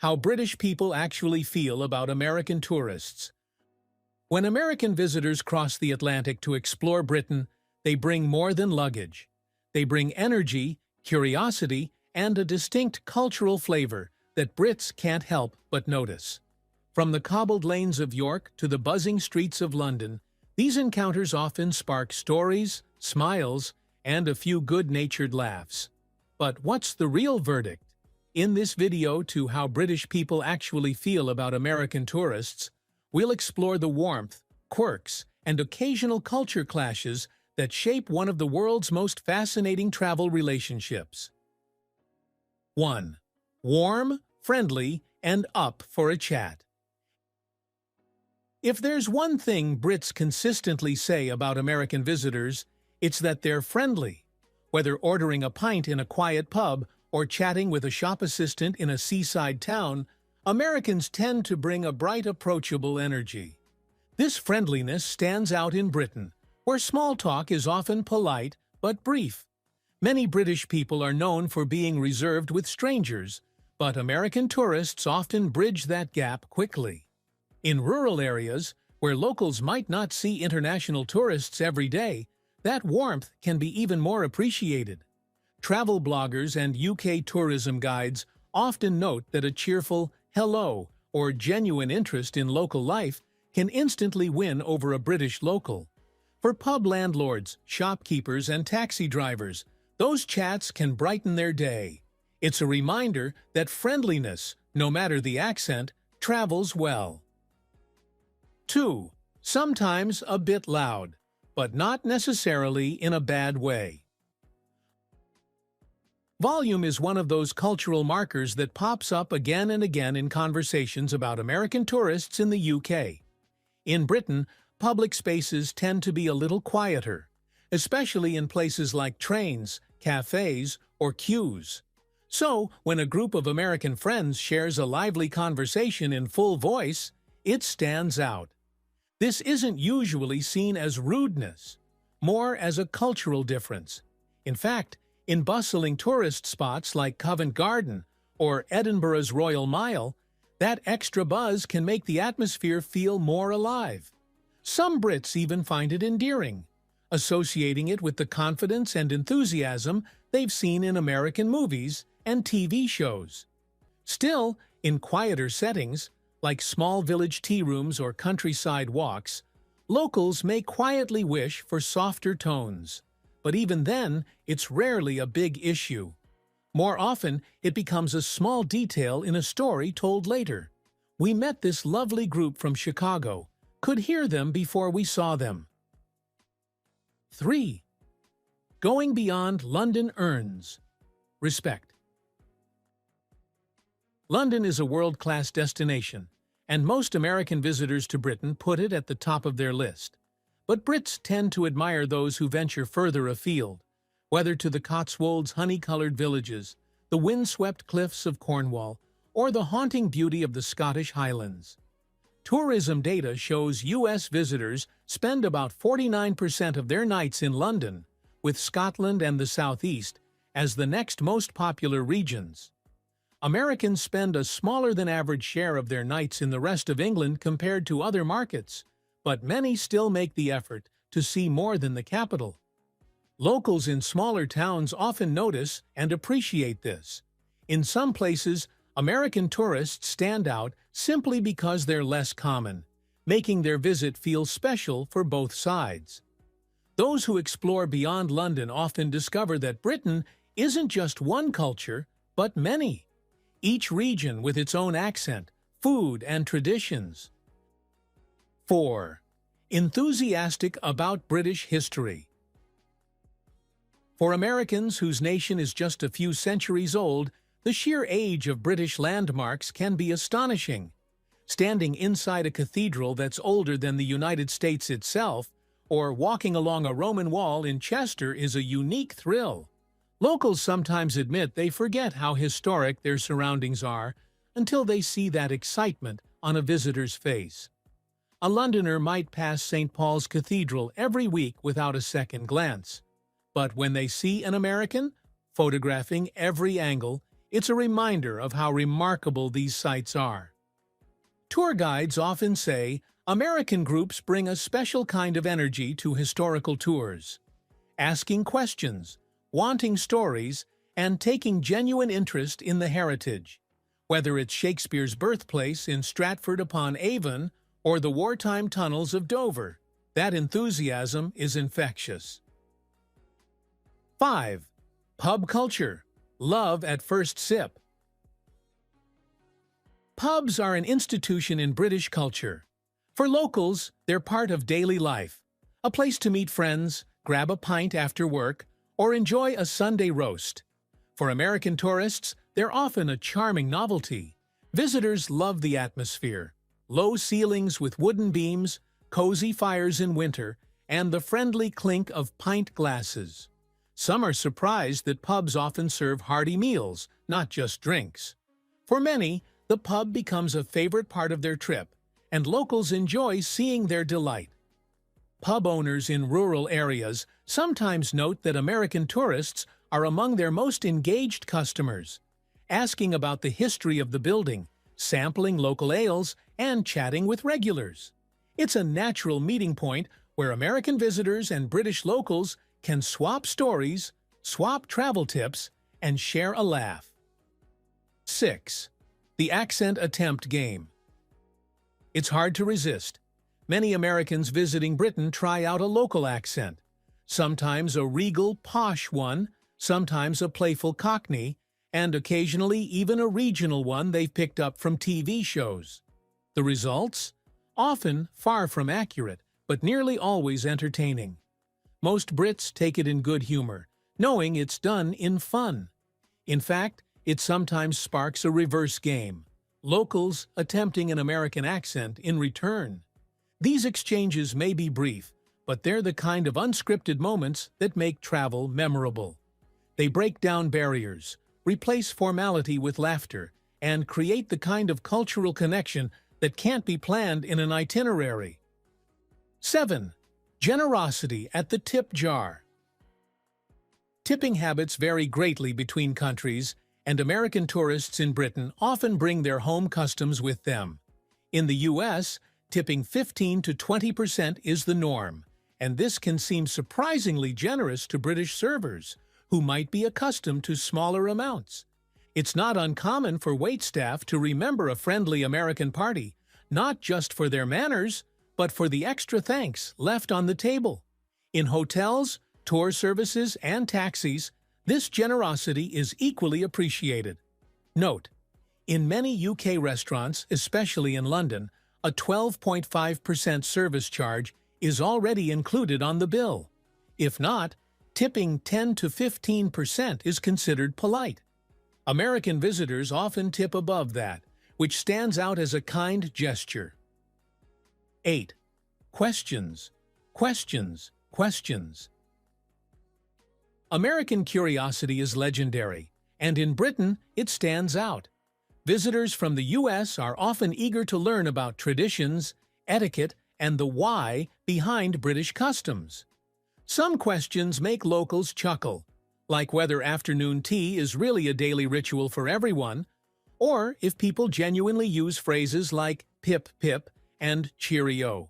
how British people actually feel about American tourists. When American visitors cross the Atlantic to explore Britain, they bring more than luggage. They bring energy, curiosity, and a distinct cultural flavor that Brits can't help but notice. From the cobbled lanes of York to the buzzing streets of London, these encounters often spark stories, smiles, and a few good-natured laughs. But what's the real verdict? In this video to how British people actually feel about American tourists, we'll explore the warmth, quirks, and occasional culture clashes that shape one of the world's most fascinating travel relationships. 1. Warm, friendly, and up for a chat. If there's one thing Brits consistently say about American visitors, it's that they're friendly. Whether ordering a pint in a quiet pub or chatting with a shop assistant in a seaside town, Americans tend to bring a bright, approachable energy. This friendliness stands out in Britain, where small talk is often polite but brief. Many British people are known for being reserved with strangers, but American tourists often bridge that gap quickly. In rural areas, where locals might not see international tourists every day, that warmth can be even more appreciated. Travel bloggers and UK tourism guides often note that a cheerful hello or genuine interest in local life can instantly win over a British local. For pub landlords, shopkeepers, and taxi drivers, those chats can brighten their day. It's a reminder that friendliness, no matter the accent, travels well. 2. Sometimes a bit loud, but not necessarily in a bad way. Volume is one of those cultural markers that pops up again and again in conversations about American tourists in the UK. In Britain, public spaces tend to be a little quieter, especially in places like trains, cafes, or queues. So, when a group of American friends shares a lively conversation in full voice, it stands out. This isn't usually seen as rudeness, more as a cultural difference. In fact, in bustling tourist spots like Covent Garden or Edinburgh's Royal Mile, that extra buzz can make the atmosphere feel more alive. Some Brits even find it endearing, associating it with the confidence and enthusiasm they've seen in American movies and TV shows. Still, in quieter settings, like small village tea rooms or countryside walks, locals may quietly wish for softer tones. But even then, it's rarely a big issue. More often, it becomes a small detail in a story told later. We met this lovely group from Chicago, could hear them before we saw them. 3. Going beyond London earns respect. London is a world-class destination, and most American visitors to Britain put it at the top of their list. But Brits tend to admire those who venture further afield, whether to the Cotswolds' honey-colored villages, the wind-swept cliffs of Cornwall, or the haunting beauty of the Scottish Highlands. Tourism data shows U.S. visitors spend about 49% of their nights in London, with Scotland and the Southeast as the next most popular regions. Americans spend a smaller-than-average share of their nights in the rest of England compared to other markets, but many still make the effort to see more than the capital. Locals in smaller towns often notice and appreciate this. In some places, American tourists stand out simply because they're less common, making their visit feel special for both sides. Those who explore beyond London often discover that Britain isn't just one culture, but many. Each region with its own accent, food, and traditions. 4. Enthusiastic about British history. For Americans whose nation is just a few centuries old, the sheer age of British landmarks can be astonishing. Standing inside a cathedral that's older than the United States itself, or walking along a Roman wall in Chester is a unique thrill. Locals sometimes admit they forget how historic their surroundings are until they see that excitement on a visitor's face. A Londoner might pass St. Paul's Cathedral every week without a second glance. But when they see an American photographing every angle, It's a reminder of how remarkable these sites are. Tour guides often say American groups bring a special kind of energy to historical tours. Asking questions, wanting stories, and taking genuine interest in the heritage. Whether it's Shakespeare's birthplace in Stratford-upon-Avon or the wartime tunnels of Dover, that enthusiasm is infectious. 5. Pub culture. Love at first sip. Pubs are an institution in British culture. For locals, they're part of daily life. A place to meet friends, grab a pint after work, or enjoy a Sunday roast. For American tourists, they're often a charming novelty. Visitors love the atmosphere. Low ceilings with wooden beams, cozy fires in winter, and the friendly clink of pint glasses. Some are surprised that pubs often serve hearty meals, not just drinks. For many, the pub becomes a favorite part of their trip, and locals enjoy seeing their delight. Pub owners in rural areas sometimes note that American tourists are among their most engaged customers, asking about the history of the building, sampling local ales, and chatting with regulars. It's a natural meeting point where American visitors and British locals can swap stories, swap travel tips, and share a laugh. 6. The accent attempt game. It's hard to resist. Many Americans visiting Britain try out a local accent, sometimes a regal, posh one, sometimes a playful Cockney, and occasionally even a regional one they've picked up from TV shows. The results? Often far from accurate, but nearly always entertaining. Most Brits take it in good humor, knowing it's done in fun. In fact, it sometimes sparks a reverse game, locals attempting an American accent in return. These exchanges may be brief, but they're the kind of unscripted moments that make travel memorable. They break down barriers, replace formality with laughter, and create the kind of cultural connection that can't be planned in an itinerary. 7. Generosity at the tip jar. Tipping habits vary greatly between countries, and American tourists in Britain often bring their home customs with them. In the U.S., tipping 15 to 20% is the norm, and this can seem surprisingly generous to British servers, who might be accustomed to smaller amounts. It's not uncommon for waitstaff to remember a friendly American party, not just for their manners, but for the extra thanks left on the table. In hotels, tour services, and taxis, this generosity is equally appreciated. Note: in many UK restaurants, especially in London, a 12.5% service charge is already included on the bill. If not, tipping 10 to 15% is considered polite. American visitors often tip above that, which stands out as a kind gesture. 8. Questions, questions, questions. American curiosity is legendary, and in Britain it stands out. Visitors from the U.S. are often eager to learn about traditions, etiquette, and the why behind British customs. Some questions make locals chuckle, like whether afternoon tea is really a daily ritual for everyone, or if people genuinely use phrases like pip pip and cheerio.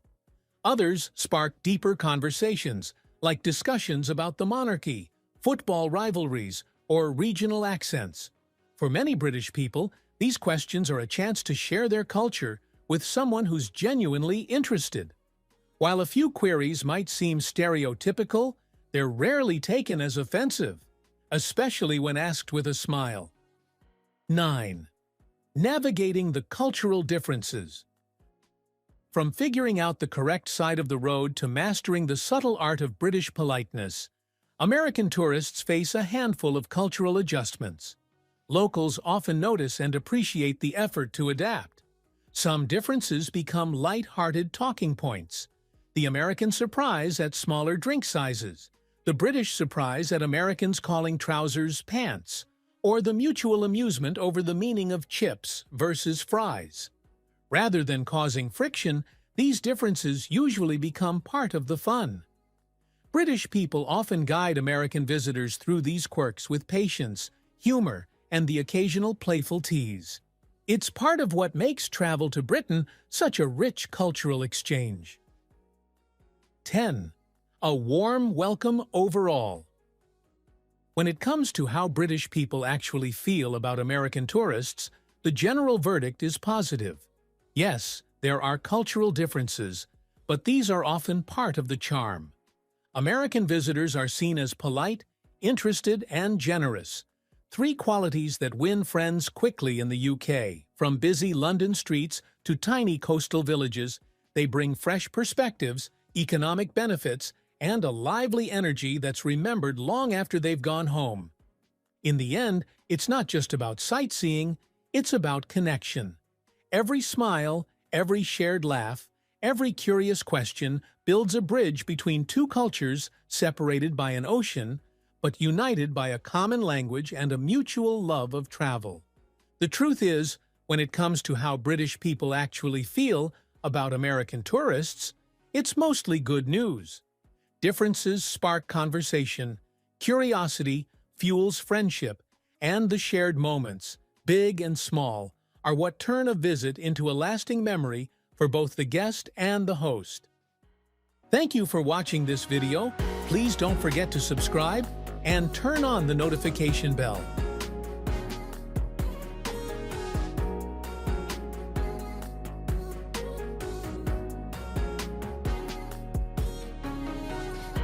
Others spark deeper conversations, like discussions about the monarchy, football rivalries, or regional accents. For many British people, these questions are a chance to share their culture with someone who's genuinely interested. While a few queries might seem stereotypical, they're rarely taken as offensive, especially when asked with a smile. 9. Navigating the cultural differences. From figuring out the correct side of the road to mastering the subtle art of British politeness, American tourists face a handful of cultural adjustments. Locals often notice and appreciate the effort to adapt. Some differences become light-hearted talking points. The American surprise at smaller drink sizes, the British surprise at Americans calling trousers pants, or the mutual amusement over the meaning of chips versus fries. Rather than causing friction, these differences usually become part of the fun. British people often guide American visitors through these quirks with patience, humor, and the occasional playful tease. It's part of what makes travel to Britain such a rich cultural exchange. 10. A warm welcome overall. When it comes to how British people actually feel about American tourists, the general verdict is positive. Yes, there are cultural differences, but these are often part of the charm. American visitors are seen as polite, interested, and generous, three qualities that win friends quickly in the UK. From busy London streets to tiny coastal villages, they bring fresh perspectives, economic benefits, and a lively energy that's remembered long after they've gone home. In the end, it's not just about sightseeing, it's about connection. Every smile, every shared laugh, every curious question builds a bridge between two cultures separated by an ocean, but united by a common language and a mutual love of travel. The truth is, when it comes to how British people actually feel about American tourists, it's mostly good news. Differences spark conversation, curiosity fuels friendship, and the shared moments, big and small, are what turn a visit into a lasting memory for both the guest and the host. Thank you for watching this video. Please don't forget to subscribe and turn on the notification bell.